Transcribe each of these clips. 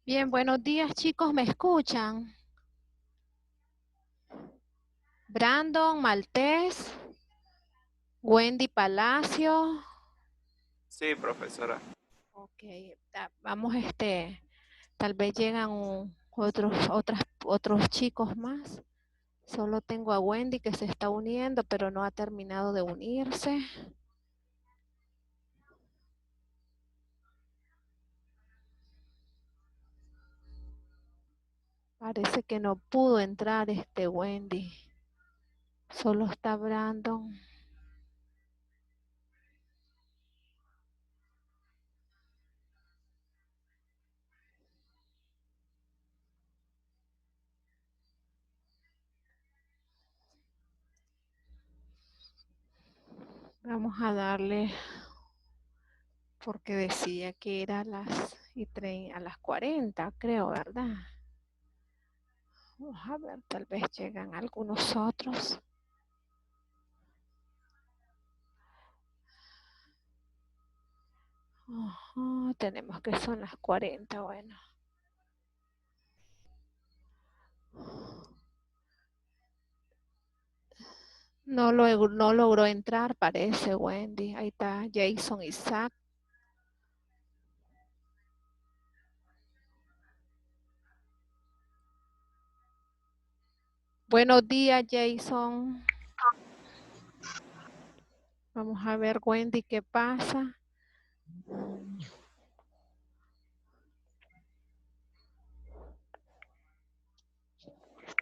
Bien, buenos días chicos, ¿me escuchan? Brandon Maltés, Wendy Palacio. Sí, profesora. Ok, vamos tal vez llegan otros chicos más. Solo tengo a Wendy que se está uniendo, pero no ha terminado de unirse. Parece que no pudo entrar Wendy. Solo está Brandon. Vamos a darle, porque decía que era a las 40, creo, ¿verdad? Vamos a ver, tal vez llegan algunos otros. Tenemos que son las 40, bueno. No logró entrar, parece, Wendy. Ahí está Jason Isaac. Buenos días, Jason. Vamos a ver, Wendy, qué pasa.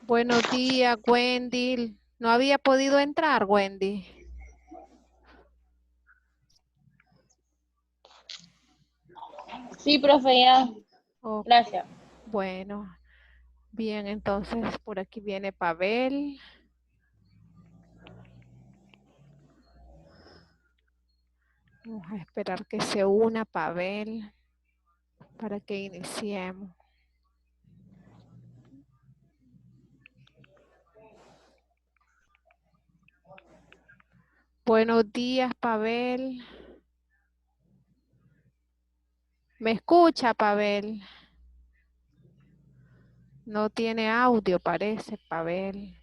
Buenos días, Wendy. ¿No había podido entrar, Wendy? Sí, profe, ya. Ok, Gracias. bueno. Bien, entonces por aquí viene Pavel. Vamos a esperar que se una Pavel para que iniciemos. Buenos días, Pavel. ¿Me escucha, Pavel? No tiene audio, parece, Pavel.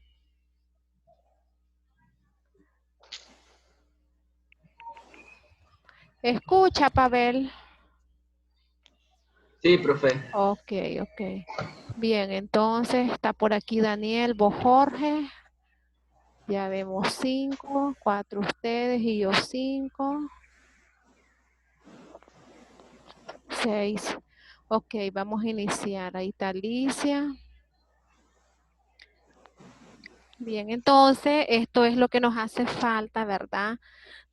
¿Escucha, Pavel? Sí, profe. Ok, ok. Bien, entonces está por aquí Daniel Bojorge. Ya vemos 5, 4 ustedes y yo 5. 6. Ok, vamos a iniciar. Ahí está Alicia. Bien, entonces esto es lo que nos hace falta, ¿verdad?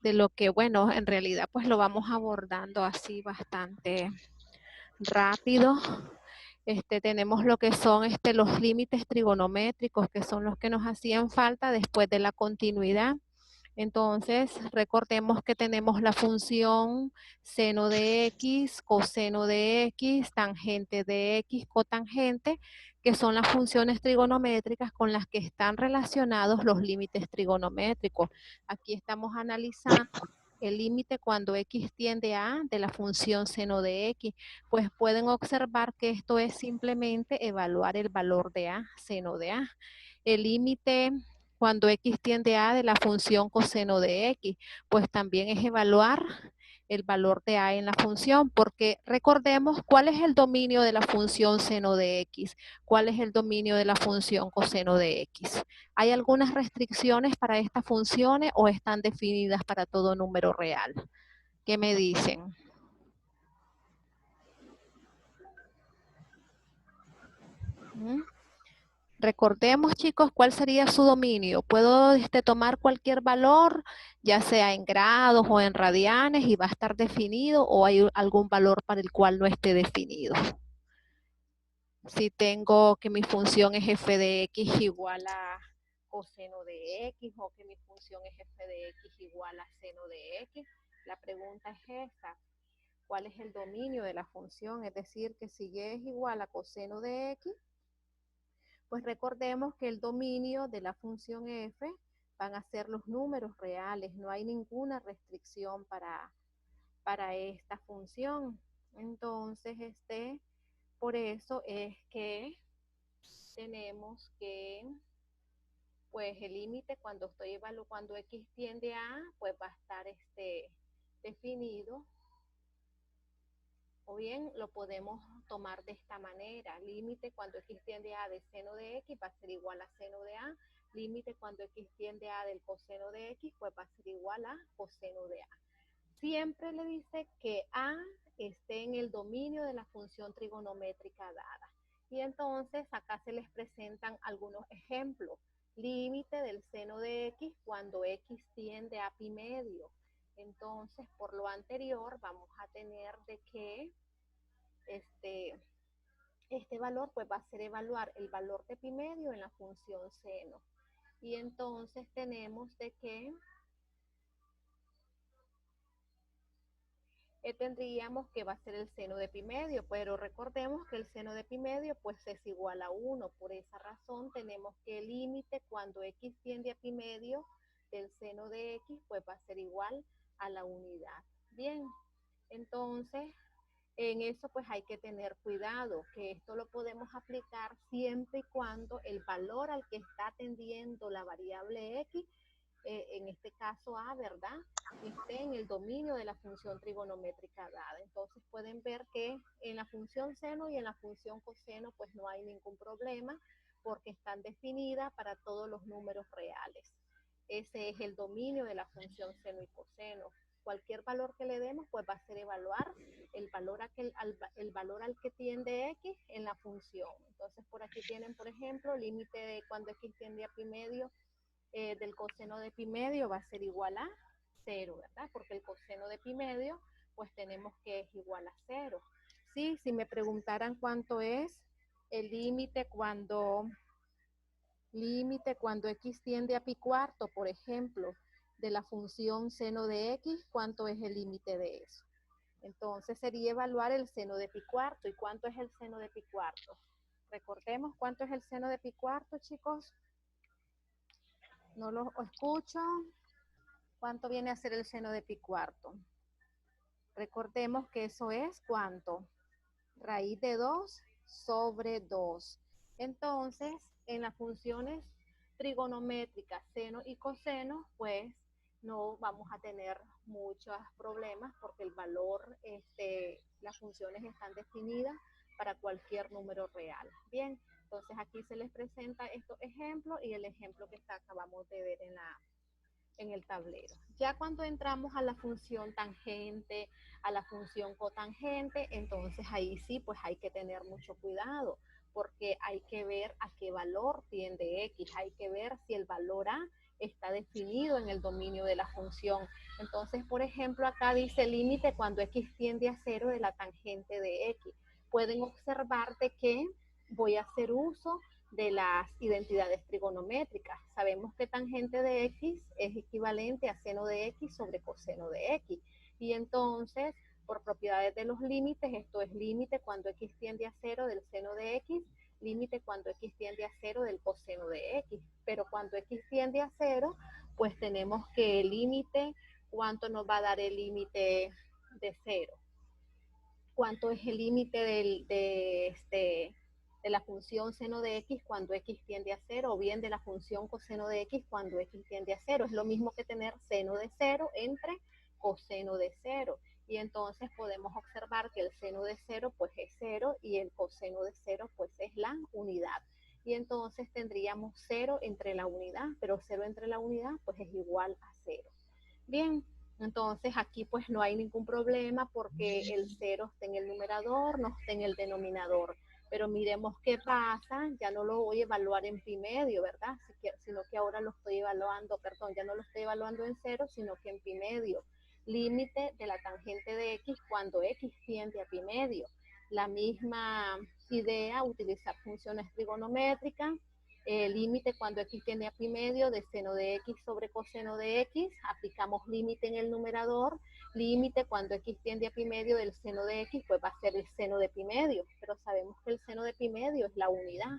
De lo que, bueno, en realidad pues lo vamos abordando así bastante rápido. Tenemos lo que son los límites trigonométricos, que son los que nos hacían falta después de la continuidad. Entonces, recordemos que tenemos la función seno de x, coseno de x, tangente de x, cotangente, que son las funciones trigonométricas con las que están relacionados los límites trigonométricos. Aquí estamos analizando el límite cuando x tiende a de la función seno de x, pues pueden observar que esto es simplemente evaluar el valor de a, seno de a. El límite cuando x tiende a de la función coseno de x, pues también es evaluar el valor de a en la función, porque recordemos cuál es el dominio de la función seno de x, cuál es el dominio de la función coseno de x. ¿Hay algunas restricciones para estas funciones o están definidas para todo número real? ¿Qué me dicen? ¿Mm? Recordemos, chicos, cuál sería su dominio. Puedo tomar cualquier valor, ya sea en grados o en radianes, y va a estar definido, o hay algún valor para el cual no esté definido. Si tengo que mi función es f de x igual a coseno de x, o que mi función es f de x igual a seno de x, la pregunta es esta: ¿cuál es el dominio de la función? Es decir, que si y es igual a coseno de x, pues recordemos que el dominio de la función f van a ser los números reales, no hay ninguna restricción para esta función. Entonces, Por eso es que tenemos que, pues el límite cuando cuando x tiende a, pues va a estar definido, o bien lo podemos tomar de esta manera: límite cuando x tiende a de seno de x va a ser igual a seno de a, límite cuando x tiende a del coseno de x, pues va a ser igual a coseno de a. Siempre le dice que a esté en el dominio de la función trigonométrica dada. Y entonces acá se les presentan algunos ejemplos. Límite del seno de x cuando x tiende a pi medio. Entonces, por lo anterior, vamos a tener de que este valor pues va a ser evaluar el valor de pi medio en la función seno. Y entonces tenemos de que tendríamos que va a ser el seno de pi medio, pero recordemos que el seno de pi medio pues es igual a 1. Por esa razón tenemos que el límite cuando x tiende a pi medio del seno de x pues va a ser igual a la unidad. Bien, entonces en eso pues hay que tener cuidado, que esto lo podemos aplicar siempre y cuando el valor al que está tendiendo la variable x, en este caso a, ¿verdad?, esté en el dominio de la función trigonométrica dada. Entonces pueden ver que en la función seno y en la función coseno pues no hay ningún problema porque están definidas para todos los números reales. Ese es el dominio de la función seno y coseno. Cualquier valor que le demos pues va a ser evaluar el valor al que tiende x en la función. Entonces por aquí tienen, por ejemplo, límite de cuando x tiende a pi medio del coseno de pi medio va a ser igual a 0, ¿verdad? Porque el coseno de pi medio, pues tenemos que es igual a 0. Sí, si me preguntaran cuánto es el límite cuando x tiende a pi cuarto, por ejemplo, de la función seno de x, ¿cuánto es el límite de eso? Entonces sería evaluar el seno de pi cuarto. ¿Y cuánto es el seno de pi cuarto? Recordemos cuánto es el seno de pi cuarto, chicos. No lo escucho. ¿Cuánto viene a ser el seno de pi cuarto? Recordemos que eso es ¿cuánto? Raíz de 2 sobre 2. Entonces, en las funciones trigonométricas, seno y coseno, pues no vamos a tener muchos problemas porque el valor, las funciones están definidas para cualquier número real. Bien, entonces aquí se les presenta estos ejemplos y el ejemplo que acabamos de ver en el tablero. Ya cuando entramos a la función tangente, a la función cotangente, entonces ahí sí, pues hay que tener mucho cuidado, porque hay que ver a qué valor tiende x, hay que ver si el valor a está definido en el dominio de la función. Entonces, por ejemplo, acá dice límite cuando x tiende a 0 de la tangente de x. Pueden observar de que voy a hacer uso de las identidades trigonométricas. Sabemos que tangente de x es equivalente a seno de x sobre coseno de x. Y entonces, por propiedades de los límites, esto es límite cuando x tiende a 0 del seno de x, límite cuando x tiende a 0 del coseno de x. Pero cuando x tiende a 0, pues tenemos que el límite, ¿cuánto nos va a dar el límite de 0? ¿Cuánto es el límite de la función seno de x cuando x tiende a 0, o bien de la función coseno de x cuando x tiende a 0? Es lo mismo que tener seno de 0 entre coseno de 0. Y entonces podemos observar que el seno de 0 pues es 0 y el coseno de 0 pues es la unidad. Y entonces tendríamos 0 entre la unidad, pero 0 entre la unidad pues es igual a 0. Bien, entonces aquí pues no hay ningún problema porque el 0 está en el numerador, no está en el denominador. Pero miremos qué pasa, ya no lo voy a evaluar en pi medio, ¿verdad? Sino que ahora lo estoy evaluando, perdón, ya no lo estoy evaluando en 0, sino que en pi medio. Límite de la tangente de x cuando x tiende a pi medio. La misma idea, utilizar funciones trigonométricas. Límite cuando x tiende a pi medio de seno de x sobre coseno de x, aplicamos límite en el numerador. Límite cuando x tiende a pi medio del seno de x, pues va a ser el seno de pi medio, pero sabemos que el seno de pi medio es la unidad.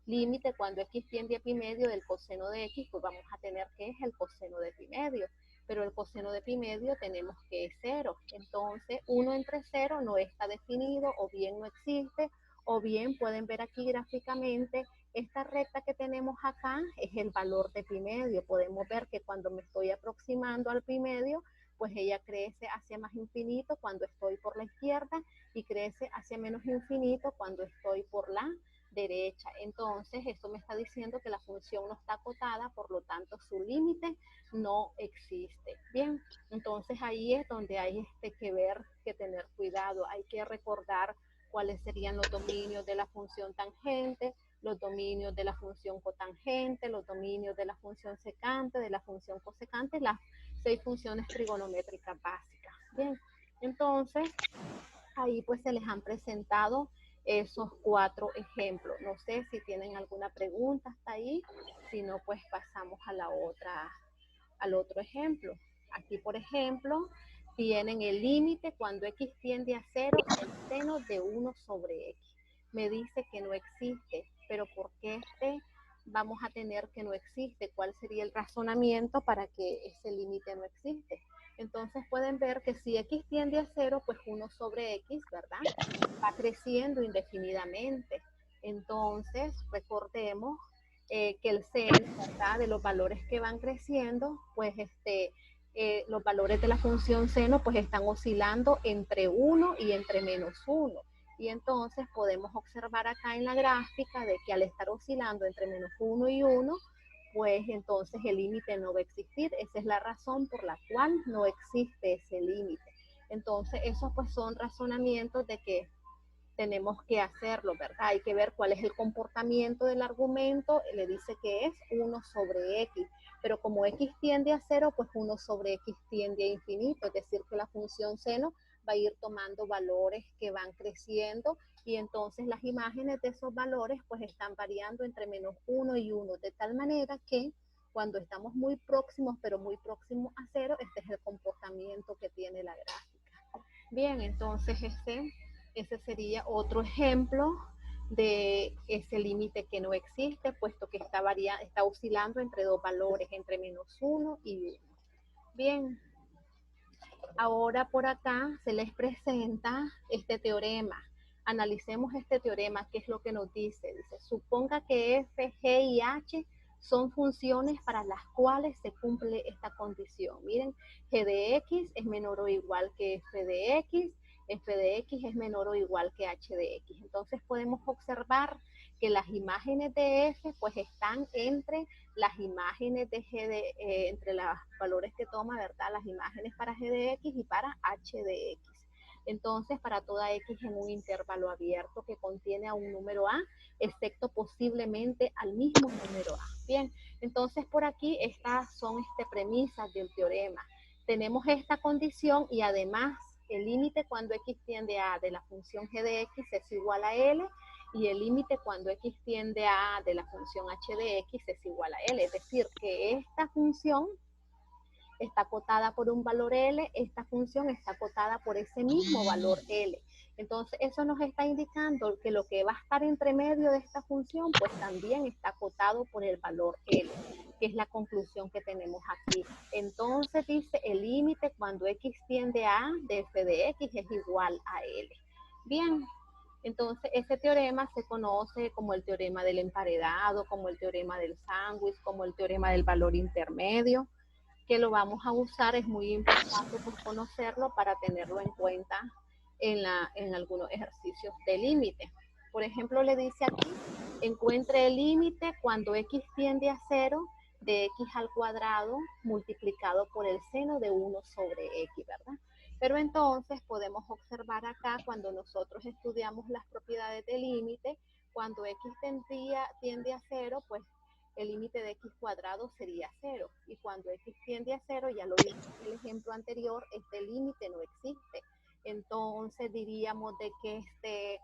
Límite cuando x tiende a pi medio del coseno de x, pues vamos a tener que es el coseno de pi medio, pero el coseno de pi medio tenemos que es 0. Entonces 1 entre 0 no está definido, o bien no existe, O bien pueden ver aquí gráficamente, esta recta que tenemos acá es el valor de pi medio. Podemos ver que cuando me estoy aproximando al pi medio, pues ella crece hacia más infinito cuando estoy por la izquierda y crece hacia menos infinito cuando estoy por la derecha. Entonces, esto me está diciendo que la función no está acotada, por lo tanto, su límite no existe. Bien, entonces ahí es donde hay que ver, que tener cuidado. Hay que recordar cuáles serían los dominios de la función tangente, los dominios de la función cotangente, los dominios de la función secante, de la función cosecante, las 6 funciones trigonométricas básicas. Bien, entonces ahí pues se les han presentado esos 4 ejemplos. No sé si tienen alguna pregunta hasta ahí, si no pues pasamos a la otra, al otro ejemplo. Aquí por ejemplo tienen el límite cuando x tiende a 0, el seno de 1 sobre x. Me dice que no existe, pero ¿por qué vamos a tener que no existe? ¿Cuál sería el razonamiento para que ese límite no existe? Entonces pueden ver que si x tiende a 0, pues 1 sobre x, ¿verdad? Va creciendo indefinidamente. Entonces, recordemos que el seno, ¿verdad? De los valores que van creciendo, pues los valores de la función seno pues están oscilando entre 1 y entre menos 1. Y entonces podemos observar acá en la gráfica de que al estar oscilando entre menos 1 y 1, pues entonces el límite no va a existir. Esa es la razón por la cual no existe ese límite. Entonces esos pues son razonamientos de que tenemos que hacerlo, ¿verdad? Hay que ver cuál es el comportamiento del argumento. Le dice que es 1 sobre x, pero como x tiende a 0, pues 1 sobre x tiende a infinito, es decir, que la función seno va a ir tomando valores que van creciendo y entonces las imágenes de esos valores pues están variando entre menos 1 y 1, de tal manera que cuando estamos muy próximos, pero muy próximos a 0, este es el comportamiento que tiene la gráfica. Bien, entonces ese sería otro ejemplo de ese límite que no existe, puesto que está oscilando entre dos valores, entre menos 1 y 1. Bien, ahora por acá se les presenta este teorema. Analicemos este teorema, ¿qué es lo que nos dice? Dice, suponga que f, g y h son funciones para las cuales se cumple esta condición. Miren, g de x es menor o igual que f de x es menor o igual que h de x. Entonces podemos observar que las imágenes de f pues están entre las imágenes de g de, entre los valores que toma, ¿verdad? Las imágenes para g de x y para h de x. Entonces, para toda x en un intervalo abierto que contiene a un número a, excepto posiblemente al mismo número a. Bien, entonces por aquí estas son premisas del teorema. Tenemos esta condición y además el límite cuando x tiende a de la función g de x es igual a L y el límite cuando x tiende a de la función h de x es igual a L. Es decir, que esta función está acotada por un valor L, esta función está acotada por ese mismo valor L. Entonces, eso nos está indicando que lo que va a estar entre medio de esta función, pues también está acotado por el valor L, que es la conclusión que tenemos aquí. Entonces, dice, el límite cuando x tiende a de f de x es igual a L. Bien, entonces ese teorema se conoce como el teorema del emparedado, como el teorema del sándwich, como el teorema del valor intermedio, que lo vamos a usar. Es muy importante pues, conocerlo para tenerlo en cuenta en algunos ejercicios de límite. Por ejemplo, le dice aquí, encuentre el límite cuando x tiende a 0 de x al cuadrado multiplicado por el seno de 1 sobre x, ¿verdad? Pero entonces podemos observar acá cuando nosotros estudiamos las propiedades del límite, cuando x tiende a 0, pues el límite de x cuadrado sería 0. Y cuando x tiende a 0, ya lo vimos en el ejemplo anterior, este límite no existe. Entonces diríamos de que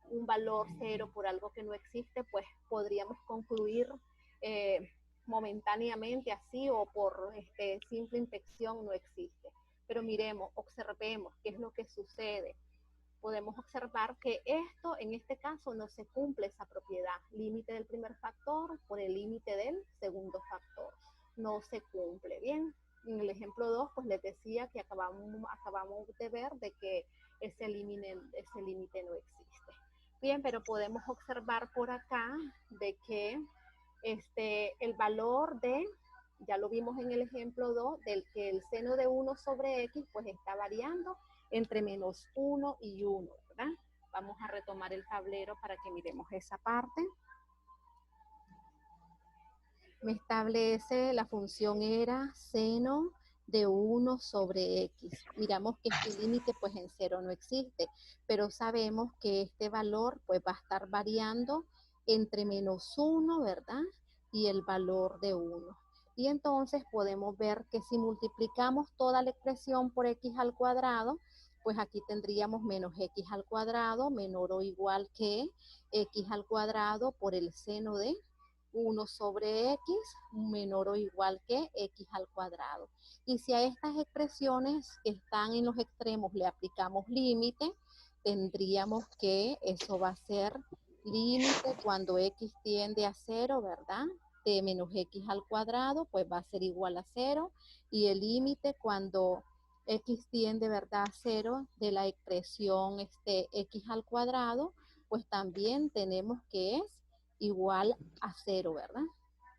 un valor 0 por algo que no existe, pues podríamos concluir momentáneamente así o por simple infección no existe. Pero miremos, observemos qué es lo que sucede. Podemos observar que esto, en este caso, no se cumple esa propiedad. Límite del primer factor por el límite del segundo factor. No se cumple. Bien, en el ejemplo 2, pues les decía que acabamos de ver de que ese límite no existe. Bien, pero podemos observar por acá de que el valor de, ya lo vimos en el ejemplo 2, del que el seno de 1 sobre x pues está variando entre menos 1 y 1, ¿verdad? Vamos a retomar el tablero para que miremos esa parte. Me establece la función era seno de 1 sobre x. Miramos que este límite pues en 0 no existe, pero sabemos que este valor pues va a estar variando entre menos 1, ¿verdad? Y el valor de 1. Y entonces podemos ver que si multiplicamos toda la expresión por x al cuadrado, pues aquí tendríamos menos x al cuadrado menor o igual que x al cuadrado por el seno de 1 sobre x menor o igual que x al cuadrado. Y si a estas expresiones que están en los extremos le aplicamos límite, tendríamos que eso va a ser límite cuando x tiende a 0, ¿verdad? De menos x al cuadrado, pues va a ser igual a 0. Y el límite cuando x tiende, ¿verdad?, a 0 de la expresión x al cuadrado, pues también tenemos que es igual a 0, ¿verdad?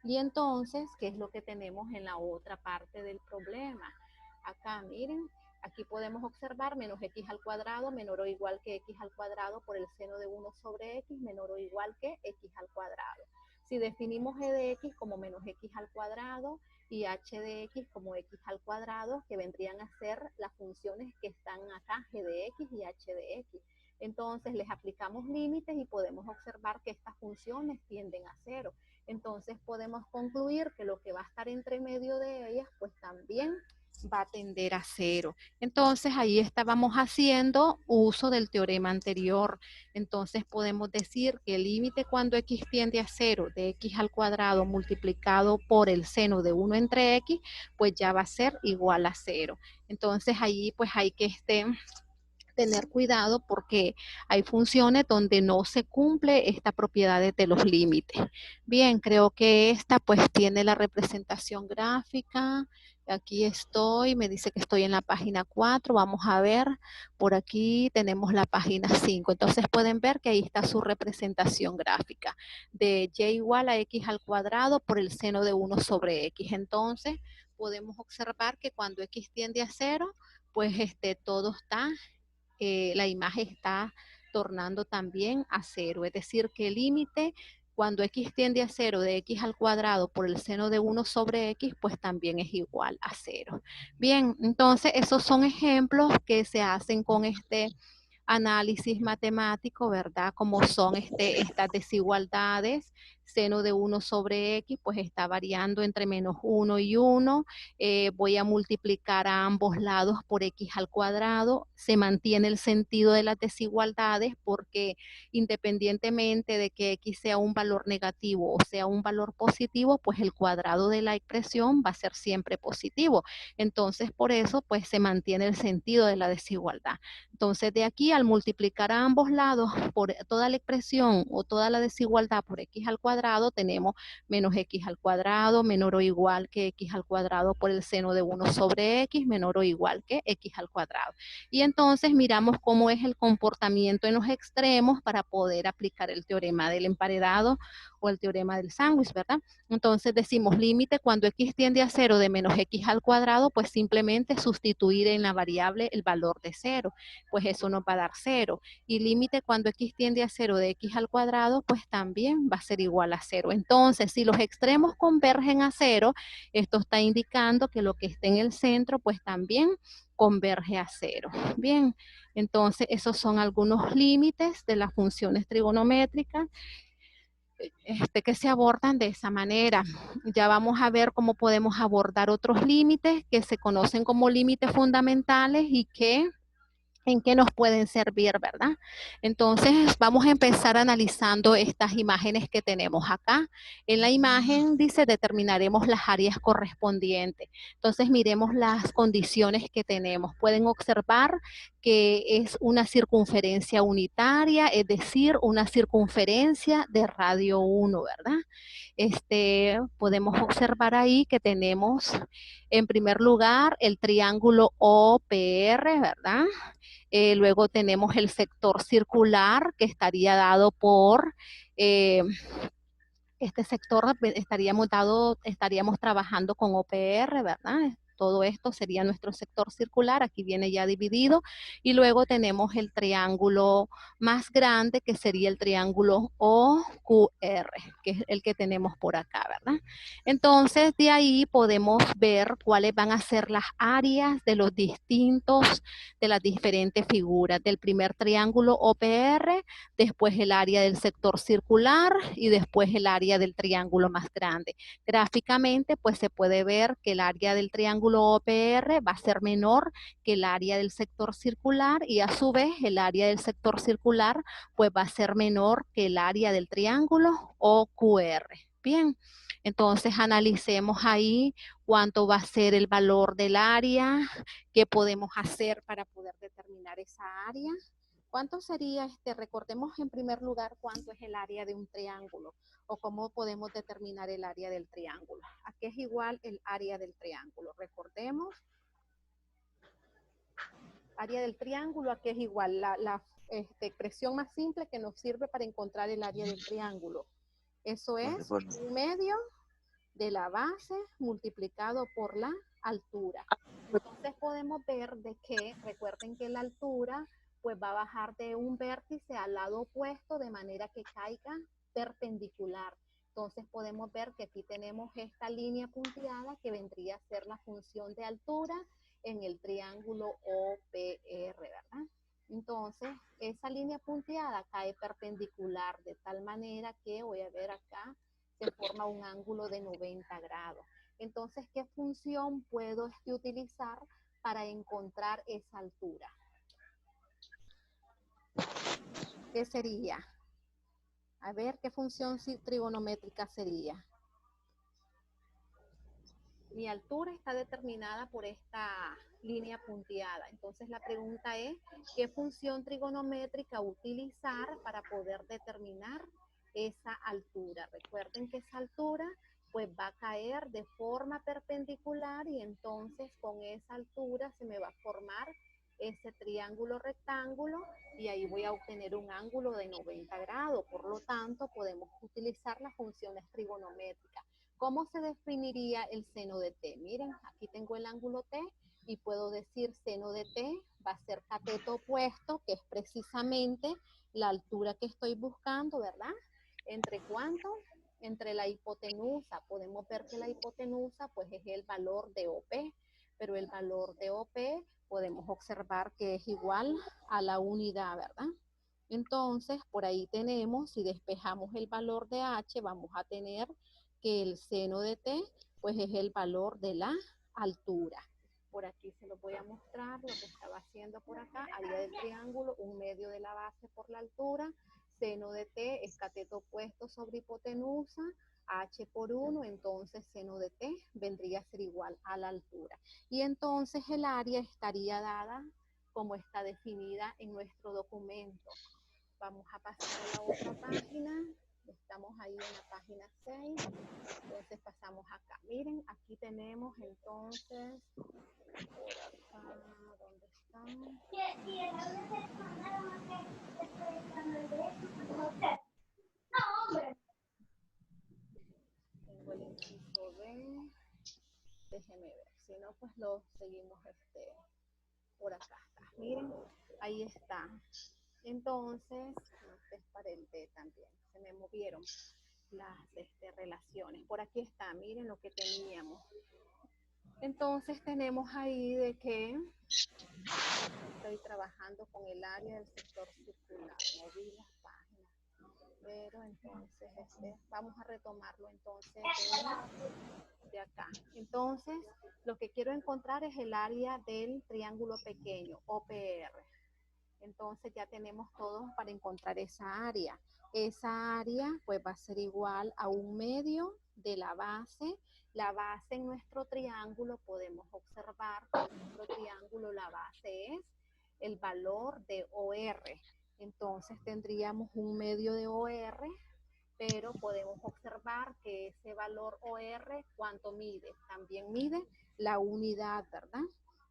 Y entonces, ¿qué es lo que tenemos en la otra parte del problema? Acá, miren, aquí podemos observar menos x al cuadrado menor o igual que x al cuadrado por el seno de 1 sobre x menor o igual que x al cuadrado. Si definimos g de x como menos x al cuadrado y h de x como x al cuadrado, que vendrían a ser las funciones que están acá, g de x y h de x. Entonces les aplicamos límites y podemos observar que estas funciones tienden a 0. Entonces podemos concluir que lo que va a estar entre medio de ellas pues también va a tender a 0. Entonces ahí estábamos haciendo uso del teorema anterior. Entonces podemos decir que el límite cuando x tiende a 0 de x al cuadrado multiplicado por el seno de 1 entre x, pues ya va a ser igual a 0. Entonces ahí pues hay que tener cuidado porque hay funciones donde no se cumple esta propiedad de los límites. Bien, creo que esta pues tiene la representación gráfica. Aquí estoy, me dice que estoy en la página 4. Vamos a ver, por aquí tenemos la página 5. Entonces pueden ver que ahí está su representación gráfica de y igual a x al cuadrado por el seno de 1 sobre x. Entonces podemos observar que cuando x tiende a 0, pues todo está la imagen está tornando también a 0. Es decir, que el límite cuando x tiende a 0 de x al cuadrado por el seno de 1 sobre x, pues también es igual a 0. Bien, entonces esos son ejemplos que se hacen con este análisis matemático, ¿verdad? Como son estas desigualdades, seno de 1 sobre x, pues está variando entre menos 1 y 1. Voy a multiplicar a ambos lados por x al cuadrado. Se mantiene el sentido de las desigualdades porque independientemente de que x sea un valor negativo o sea un valor positivo, pues el cuadrado de la expresión va a ser siempre positivo. Entonces, por eso, pues se mantiene el sentido de la desigualdad. Entonces, de aquí al multiplicar a ambos lados por toda la expresión o toda la desigualdad por x al cuadrado, tenemos menos x al cuadrado menor o igual que x al cuadrado por el seno de 1 sobre x menor o igual que x al cuadrado. Y entonces miramos cómo es el comportamiento en los extremos para poder aplicar el teorema del emparedado o el teorema del sándwich, ¿verdad? Entonces decimos límite cuando x tiende a 0 de menos x al cuadrado, pues simplemente sustituir en la variable el valor de 0. Pues eso nos va a dar 0. Y límite cuando x tiende a 0 de x al cuadrado, pues también va a ser igual a 0. Entonces, si los extremos convergen a 0, esto está indicando que lo que esté en el centro, pues también converge a 0. Bien, entonces esos son algunos límites de las funciones trigonométricas que se abordan de esa manera. Ya vamos a ver cómo podemos abordar otros límites que se conocen como límites fundamentales y que en qué nos pueden servir, ¿verdad? Entonces, vamos a empezar analizando estas imágenes que tenemos acá. En la imagen dice, determinaremos las áreas correspondientes. Entonces, miremos las condiciones que tenemos. Pueden observar que es una circunferencia unitaria, es decir, una circunferencia de radio 1, ¿verdad? podemos observar ahí que tenemos en primer lugar el triángulo OPR, ¿verdad? Luego tenemos el sector circular que estaría dado por este sector, estaríamos trabajando con OPR, ¿verdad? Todo esto sería nuestro sector circular, aquí viene ya dividido, y luego tenemos el triángulo más grande, que sería el triángulo OQR, que es el que tenemos por acá, ¿verdad? Entonces, de ahí podemos ver cuáles van a ser las áreas de los distintos, de las diferentes figuras, del primer triángulo OPR, después el área del sector circular y después el área del triángulo más grande. Gráficamente, pues se puede ver que el área del triángulo OPR va a ser menor que el área del sector circular y a su vez el área del sector circular pues va a ser menor que el área del triángulo OQR. Bien, entonces analicemos ahí cuánto va a ser el valor del área, qué podemos hacer para poder determinar esa área. ¿Cuánto sería, recordemos en primer lugar cuánto es el área de un triángulo o cómo podemos determinar el área del triángulo? ¿A qué es igual el área del triángulo? Recordemos, área del triángulo, ¿a qué es igual? La expresión más simple que nos sirve para encontrar el área del triángulo. Eso es un medio de la base multiplicado por la altura. Entonces podemos ver de que, recuerden que la altura pues va a bajar de un vértice al lado opuesto de manera que caiga perpendicular. Entonces podemos ver que aquí tenemos esta línea punteada que vendría a ser la función de altura en el triángulo OPR, ¿verdad? Entonces esa línea punteada cae perpendicular de tal manera que, voy a ver acá, se forma un ángulo de 90 grados. Entonces, ¿qué función puedo utilizar para encontrar esa altura? ¿Qué sería? A ver, ¿qué función trigonométrica sería? Mi altura está determinada por esta línea punteada. Entonces, la pregunta es, ¿qué función trigonométrica utilizar para poder determinar esa altura? Recuerden que esa altura pues va a caer de forma perpendicular y entonces con esa altura se me va a formar ese triángulo rectángulo y ahí voy a obtener un ángulo de 90 grados. Por lo tanto, podemos utilizar las funciones trigonométricas. ¿Cómo se definiría el seno de t? Miren, aquí tengo el ángulo t y puedo decir seno de t va a ser cateto opuesto, que es precisamente la altura que estoy buscando, ¿verdad? ¿Entre cuánto? Entre la hipotenusa. Podemos ver que la hipotenusa pues es el valor de OP, pero el valor de OP podemos observar que es igual a la unidad, ¿verdad? Entonces, por ahí tenemos, si despejamos el valor de H, vamos a tener que el seno de t pues es el valor de la altura. Por aquí se lo voy a mostrar lo que estaba haciendo por acá, área del triángulo, un medio de la base por la altura, seno de t es cateto opuesto sobre hipotenusa, h por 1, entonces seno de t vendría a ser igual a la altura. Y entonces el área estaría dada como está definida en nuestro documento. Vamos a pasar a la otra página. Estamos ahí en la página 6. Entonces pasamos acá. Miren, aquí tenemos entonces, por acá, ¿dónde están? Tengo el inciso B. Déjenme ver. Si no, pues lo seguimos por acá. Miren, ahí está. Entonces, es para el D también. Se me movieron las relaciones. Por aquí está, miren lo que teníamos. Entonces tenemos ahí de que estoy trabajando con el área del sector circular. Moví las páginas. Pero entonces vamos a retomarlo entonces de acá. Entonces, lo que quiero encontrar es el área del triángulo pequeño, OPR. Entonces ya tenemos todos para encontrar esa área. Esa área pues va a ser igual a un medio de la base. La base en nuestro triángulo podemos observar que en nuestro triángulo la base es el valor de OR. Entonces tendríamos un medio de OR pero podemos observar que ese valor OR, ¿cuánto mide? También mide la unidad, ¿verdad?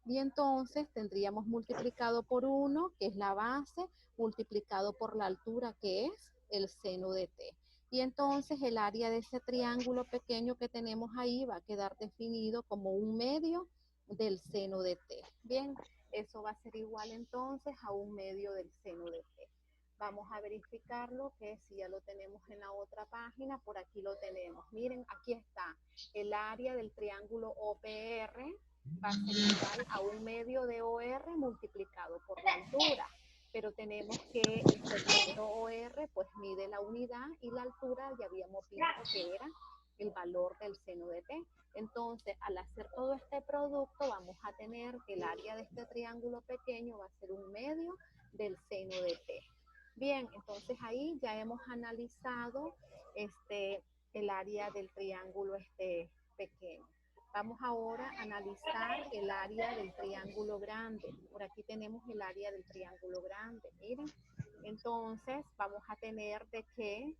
Y entonces tendríamos multiplicado por 1, que es la base, multiplicado por la altura, que es el seno de t. Y entonces el área de ese triángulo pequeño que tenemos ahí va a quedar definido como 1/2 del seno de t. Bien, eso va a ser igual entonces a 1/2 del seno de t. Vamos a verificarlo, que si ya lo tenemos en la otra página, por aquí lo tenemos. Miren, aquí está. El área del triángulo OPR va a ser igual a 1/2 de OR multiplicado por la altura. Pero tenemos que el segmento OR pues mide la unidad y la altura ya habíamos visto que era el valor del seno de t. Entonces, al hacer todo este producto, vamos a tener que el área de este triángulo pequeño va a ser 1/2 del seno de t. Bien, entonces ahí ya hemos analizado el área del triángulo pequeño. Vamos ahora a analizar el área del triángulo grande. Por aquí tenemos el área del triángulo grande, miren. Entonces vamos a tener de que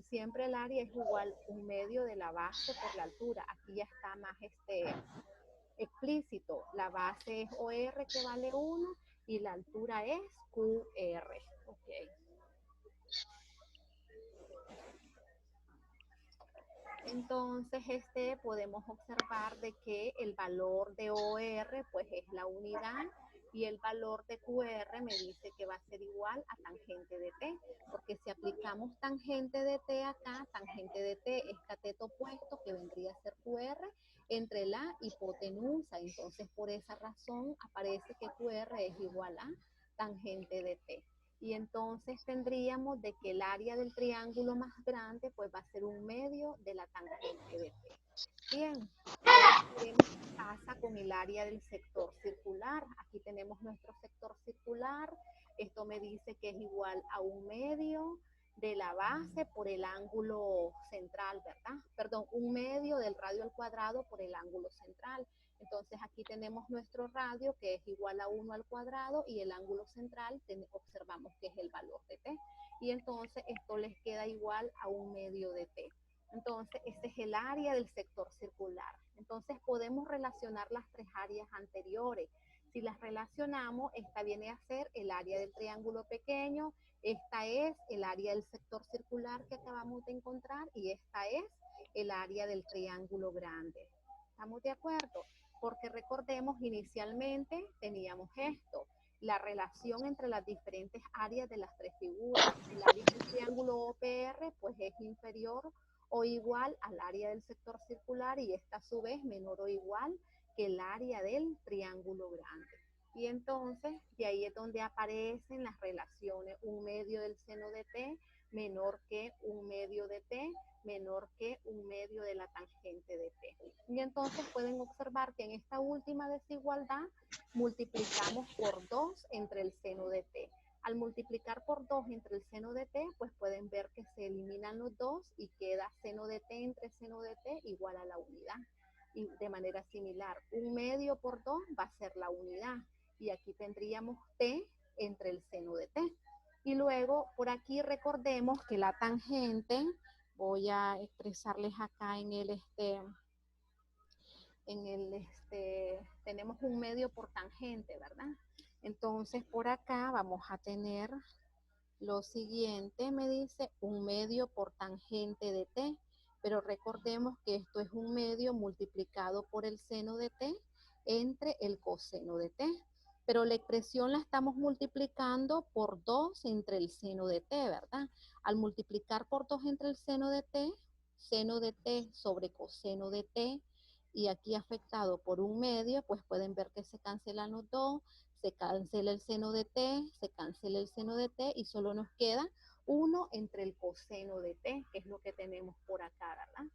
siempre el área es igual 1/2 de la base por la altura. Aquí ya está más explícito. La base es OR, que vale 1, y la altura es QR. Okay. Entonces, podemos observar de que el valor de OR pues es la unidad y el valor de QR me dice que va a ser igual a tangente de T, porque si aplicamos tangente de T acá, tangente de T es cateto opuesto, que vendría a ser QR, entre la hipotenusa. Entonces, por esa razón aparece que QR es igual a tangente de T. Y entonces tendríamos de que el área del triángulo más grande pues va a ser 1/2 de la tangente de T. Bien, ahora veremos qué pasa con el área del sector circular. Aquí tenemos nuestro sector circular. Esto me dice que es igual a 1/2 de la base por el ángulo central, ¿verdad? Perdón, 1/2 del radio al cuadrado por el ángulo central. Entonces aquí tenemos nuestro radio, que es igual a 1 al cuadrado, y el ángulo central observamos que es el valor de t. Y entonces esto les queda igual a 1/2 de t. Entonces ese es el área del sector circular. Entonces podemos relacionar las tres áreas anteriores. Si las relacionamos, esta viene a ser el área del triángulo pequeño, esta es el área del sector circular que acabamos de encontrar, y esta es el área del triángulo grande. ¿Estamos de acuerdo? Porque recordemos, inicialmente teníamos esto, la relación entre las diferentes áreas de las tres figuras. El área del triángulo OPR pues es inferior o igual al área del sector circular, y esta a su vez menor o igual que el área del triángulo grande. Y entonces de ahí es donde aparecen las relaciones: 1/2 del seno de t menor que 1/2 de t menor que 1/2 de la tangente de t. Y entonces pueden observar que en esta última desigualdad multiplicamos por 2 entre el seno de t. Al multiplicar por 2 entre el seno de t, pues pueden ver que se eliminan los 2 y queda seno de t entre seno de t igual a la unidad. Y de manera similar, 1/2 por 2 va a ser la unidad. Y aquí tendríamos t entre el seno de t. Y luego, por aquí recordemos que la tangente, voy a expresarles acá en el tenemos 1/2 por tangente, ¿verdad? Entonces, por acá vamos a tener lo siguiente, me dice 1/2 por tangente de t, pero recordemos que esto es 1/2 multiplicado por el seno de t entre el coseno de t. Pero la expresión la estamos multiplicando por 2 entre el seno de t, ¿verdad? Al multiplicar por 2 entre el seno de t sobre coseno de t, y aquí afectado por 1/2, pues pueden ver que se cancelan los 2, se cancela el seno de t, se cancela el seno de t, y solo nos queda 1 entre el coseno de t, que es lo que tenemos por acá, ¿verdad?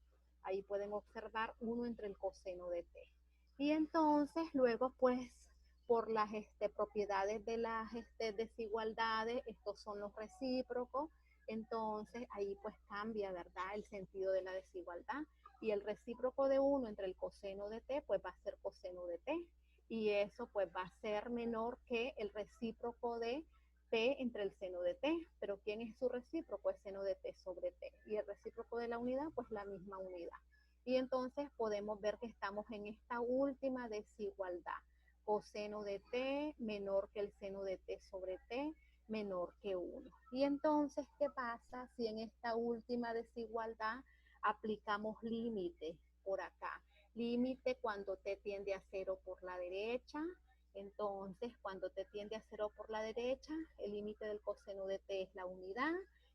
Ahí pueden observar 1 entre el coseno de t. Y entonces luego pues por las propiedades de las desigualdades, estos son los recíprocos, entonces ahí pues cambia, ¿verdad?, el sentido de la desigualdad, y el recíproco de 1 entre el coseno de t pues va a ser coseno de t, y eso pues va a ser menor que el recíproco de t entre el seno de t, pero ¿quién es su recíproco? Es seno de t sobre t, y el recíproco de la unidad, pues la misma unidad. Y entonces podemos ver que estamos en esta última desigualdad, coseno de t menor que el seno de t sobre t, menor que 1. Y entonces, ¿qué pasa si en esta última desigualdad aplicamos límite por acá? Límite cuando t tiende a 0 por la derecha. Entonces, cuando t tiende a 0 por la derecha, el límite del coseno de t es la unidad.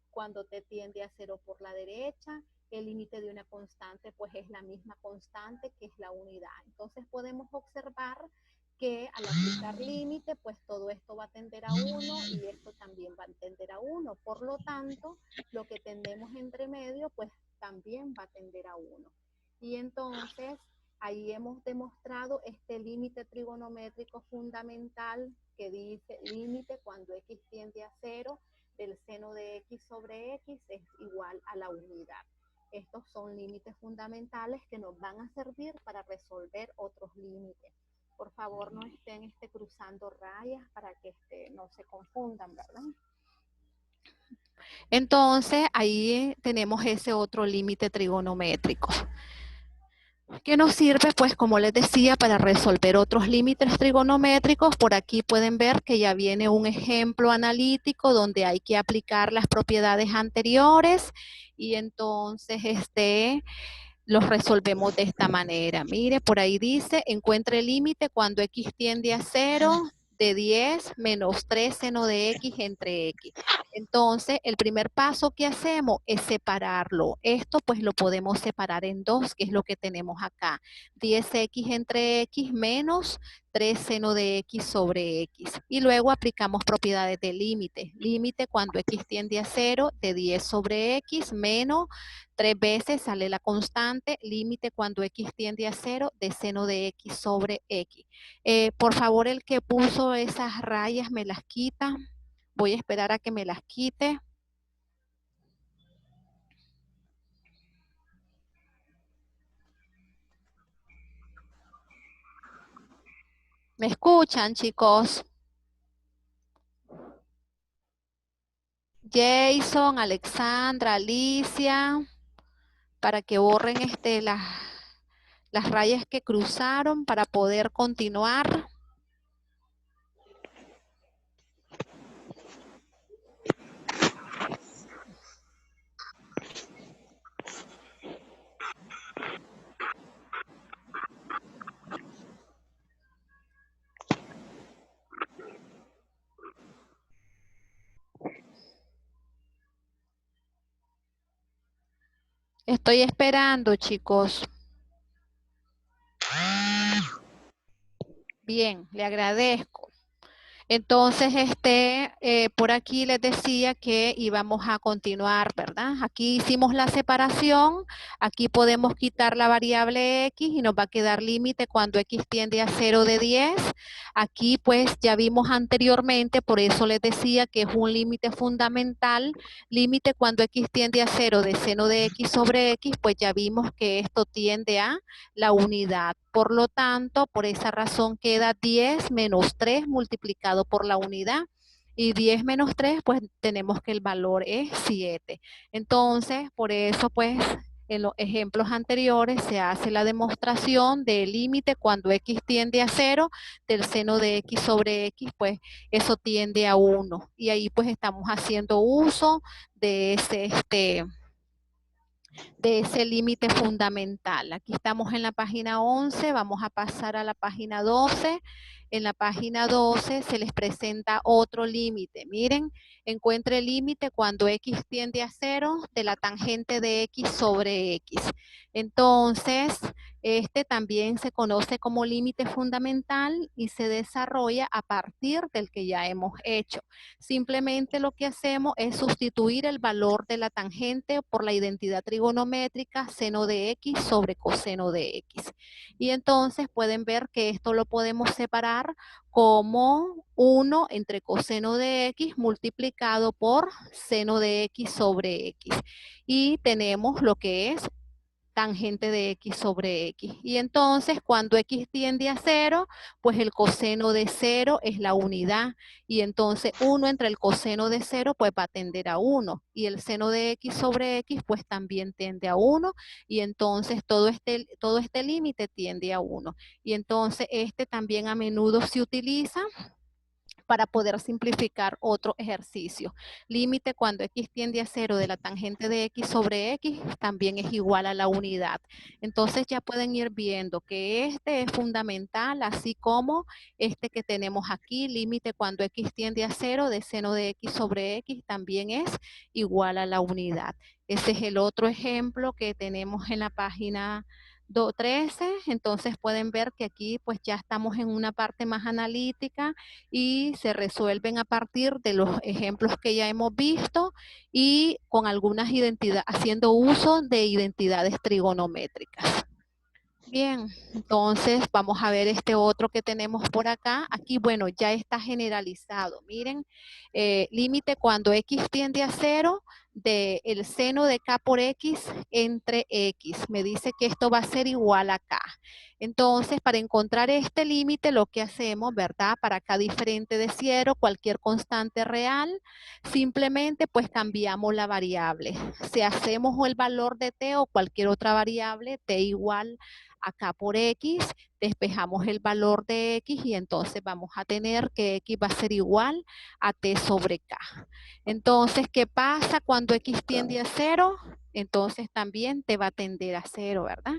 Cuando t tiende a 0 por la derecha, el límite de una constante pues es la misma constante que es la unidad. Entonces podemos observar que al aplicar límite, pues todo esto va a tender a 1 y esto también va a tender a 1. Por lo tanto, lo que tenemos entre medio, pues también va a tender a 1. Y entonces, ahí hemos demostrado este límite trigonométrico fundamental que dice límite cuando x tiende a 0 del seno de x sobre x es igual a la unidad. Estos son límites fundamentales que nos van a servir para resolver otros límites. Por favor, no estén cruzando rayas para que no se confundan, ¿verdad? Entonces, ahí tenemos ese otro límite trigonométrico, que nos sirve, pues, como les decía, para resolver otros límites trigonométricos. Por aquí pueden ver que ya viene un ejemplo analítico donde hay que aplicar las propiedades anteriores y entonces los resolvemos de esta manera. Mire, por ahí dice, encuentre el límite cuando x tiende a 0 de 10 menos 3 seno de x entre x. Entonces, el primer paso que hacemos es separarlo. Esto pues lo podemos separar en dos, que es lo que tenemos acá. 10x entre x menos 3 seno de x sobre x. Y luego aplicamos propiedades de límite. Límite cuando x tiende a 0 de 10 sobre x menos 3 veces sale la constante, límite cuando x tiende a 0 de seno de x sobre x. Por favor, el que puso esas rayas me las quita. Voy a esperar a que me las quite. ¿Me escuchan, chicos? Jason, Alexandra, Alicia, para que borren las rayas que cruzaron para poder continuar. Estoy esperando, chicos. Bien, le agradezco. Entonces, por aquí les decía que íbamos a continuar, ¿verdad? Aquí hicimos la separación, aquí podemos quitar la variable x y nos va a quedar límite cuando x tiende a 0 de 10. Aquí pues ya vimos anteriormente, por eso les decía que es un límite fundamental, límite cuando x tiende a 0 de seno de x sobre x, pues ya vimos que esto tiende a la unidad. Por lo tanto, por esa razón queda 10 menos 3 multiplicado por la unidad. Y 10 menos 3, pues tenemos que el valor es 7. Entonces, por eso, pues, en los ejemplos anteriores se hace la demostración del límite cuando x tiende a 0 del seno de x sobre x, pues eso tiende a 1. Y ahí pues estamos haciendo uso de ese límite fundamental. Aquí estamos en la página 11, vamos a pasar a la página 12. En la página 12 se les presenta otro límite. Miren, encuentre el límite cuando x tiende a 0 de la tangente de x sobre x. Entonces, este también se conoce como límite fundamental y se desarrolla a partir del que ya hemos hecho. Simplemente lo que hacemos es sustituir el valor de la tangente por la identidad trigonométrica seno de x sobre coseno de x. Y entonces pueden ver que esto lo podemos separar como 1 entre coseno de x multiplicado por seno de x sobre x. Y tenemos lo que es tangente de x sobre x. Y entonces cuando x tiende a 0, pues el coseno de 0 es la unidad. Y entonces 1 entre el coseno de 0 pues va a tender a 1. Y el seno de x sobre x pues también tiende a 1. Y entonces todo este límite tiende a 1. Y entonces este también a menudo se utiliza para poder simplificar otro ejercicio. Límite cuando x tiende a 0 de la tangente de x sobre x también es igual a la unidad. Entonces ya pueden ir viendo que este es fundamental, así como este que tenemos aquí, límite cuando x tiende a 0 de seno de x sobre x también es igual a la unidad. Ese es el otro ejemplo que tenemos en la página 13. Entonces pueden ver que aquí pues ya estamos en una parte más analítica y se resuelven a partir de los ejemplos que ya hemos visto y con algunas identidades, haciendo uso de identidades trigonométricas. Bien, entonces vamos a ver este otro que tenemos por acá. Aquí, bueno, ya está generalizado. Miren, límite cuando x tiende a 0 del seno de k por x entre x. Me dice que esto va a ser igual a k. Entonces, para encontrar este límite, lo que hacemos, ¿verdad? Para k diferente de 0, cualquier constante real, simplemente pues cambiamos la variable. Si hacemos el valor de t o cualquier otra variable, t igual a k por x, despejamos el valor de x y entonces vamos a tener que x va a ser igual a t sobre k. Entonces, ¿qué pasa cuando x tiende a 0? Entonces también t va a tender a 0, ¿verdad?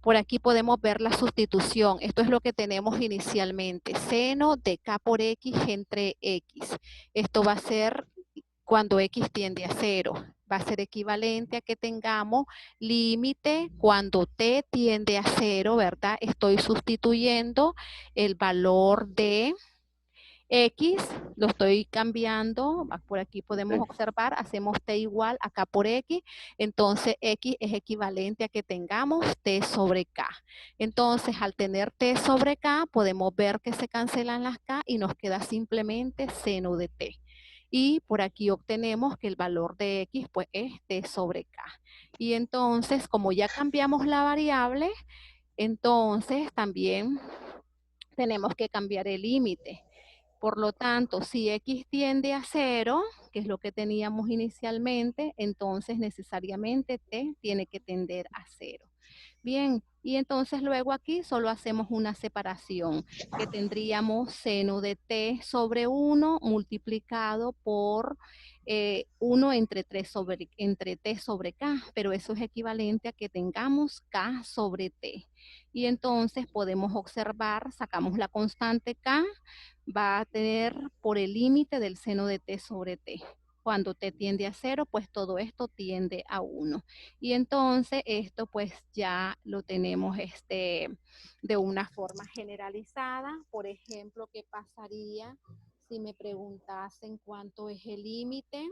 Por aquí podemos ver la sustitución. Esto es lo que tenemos inicialmente. Seno de k por x entre x. Esto va a ser cuando x tiende a 0. Va a ser equivalente a que tengamos límite cuando t tiende a 0, ¿verdad? Estoy sustituyendo el valor de x, lo estoy cambiando, por aquí podemos observar, hacemos t igual a k por x, entonces x es equivalente a que tengamos t sobre k. Entonces, al tener t sobre k, podemos ver que se cancelan las k y nos queda simplemente seno de t. Y por aquí obtenemos que el valor de x pues es t sobre k. Y entonces, como ya cambiamos la variable, entonces también tenemos que cambiar el límite. Por lo tanto, si x tiende a 0, que es lo que teníamos inicialmente, entonces necesariamente t tiene que tender a 0. Bien, y entonces luego aquí solo hacemos una separación, que tendríamos seno de t sobre 1 multiplicado por 1 entre t sobre k, pero eso es equivalente a que tengamos k sobre t. Y entonces podemos observar, sacamos la constante k, va a tener por el límite del seno de t sobre t. Cuando t tiende a 0, pues todo esto tiende a 1. Y entonces esto pues ya lo tenemos de una forma generalizada. Por ejemplo, ¿qué pasaría si me preguntasen cuánto es el límite?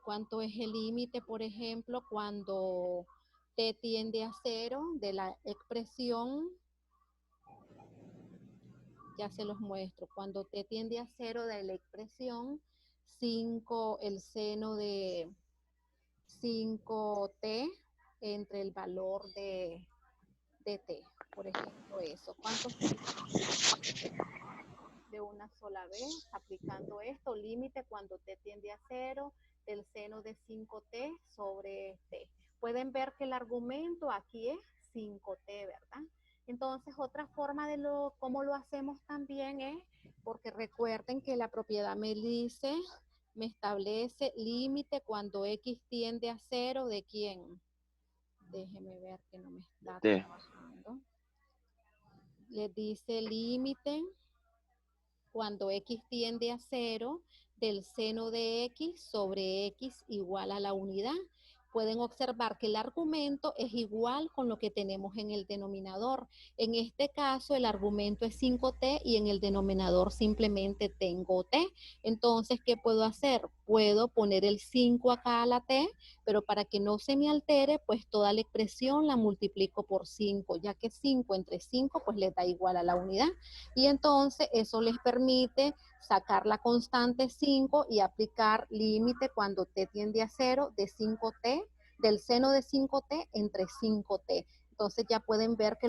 ¿Cuánto es el límite, por ejemplo, cuando t tiende a 0 de la expresión? Ya se los muestro. Cuando t tiende a 0 de la expresión 5, el seno de 5t entre el valor de t. Por ejemplo, eso. ¿Cuánto de una sola vez? Aplicando esto, límite cuando t tiende a 0 del seno de 5t sobre t. Pueden ver que el argumento aquí es 5t, ¿verdad? Entonces, otra forma de cómo lo hacemos también es, porque recuerden que la propiedad me dice, me establece límite cuando x tiende a 0 de quién. Déjeme ver que no me está trabajando. Le dice límite cuando x tiende a 0 del seno de x sobre x igual a la unidad. Pueden observar que el argumento es igual con lo que tenemos en el denominador. En este caso, el argumento es 5t y en el denominador simplemente tengo t. Entonces, ¿qué puedo hacer? Puedo poner el 5 acá a la t, pero para que no se me altere, pues toda la expresión la multiplico por 5, ya que 5 entre 5 pues le da igual a la unidad. Y entonces eso les permite sacar la constante 5 y aplicar límite cuando t tiende a 0 de 5t del seno de 5t entre 5t. Entonces ya pueden ver que